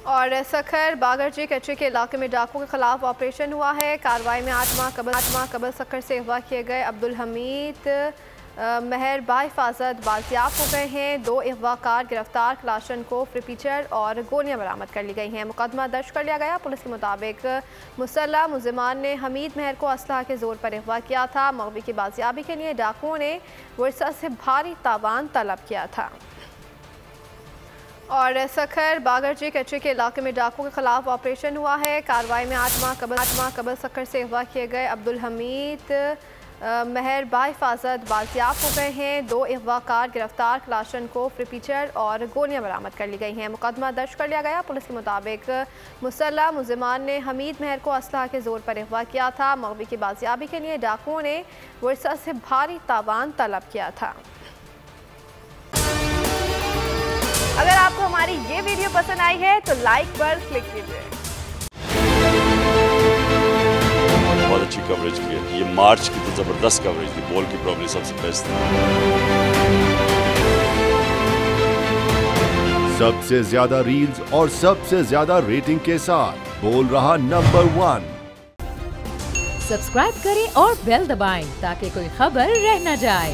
और सखर बागरजी कचरे के इलाके में डाकुओं के खिलाफ ऑपरेशन हुआ है। कार्रवाई में 8 माह कबल सखर से अगवा किए गए अब्दुल हमीद महर बाहिफाजत बाजियाब हो गए हैं। 2 अगवाकार गिरफ्तार, क्लाशन को फ्रीपीचर और गोलियां बरामद कर ली गई हैं। मुकदमा दर्ज कर लिया गया। पुलिस के मुताबिक मुसल्लह मुलजिमान ने हमीद महर को असलहा के जोर पर अगवा किया था। मगवी की बाजियाबी के लिए डाकुओं ने वर्षा से भारी तावान तलब किया था। और सखर बागरजी कचरे के इलाके में डाकुओं के खिलाफ ऑपरेशन हुआ है। कार्रवाई में 8 माह कबल सखर से अगवा किए गए अब्दुल हमीद महर बाहिफाजत बाजियाब हो गए हैं। 2 अगवाकार गिरफ्तार, क्लाशन को फ्रीपीचर और गोलियां बरामद कर ली गई हैं। मुकदमा दर्ज कर लिया गया। पुलिस के मुताबिक मुसल्लह मुलजिमान ने हमीद महर को असलहा के जोर पर अगवा किया था। मगवी की बाजियाबी के लिए डाकुओं ने वर्षा से भारी तावान तलब किया था। अगर आपको हमारी ये वीडियो पसंद आई है तो लाइक पर क्लिक कीजिए। बहुत अच्छी कवरेज की है। ये मार्च की तो जबरदस्त कवरेज थी। बॉल की प्रॉब्लम सबसे बेस्ट थी। सबसे ज्यादा रील्स और सबसे ज्यादा रेटिंग के साथ बोल रहा नंबर 1। सब्सक्राइब करें और बेल दबाएं ताकि कोई खबर रह न जाए।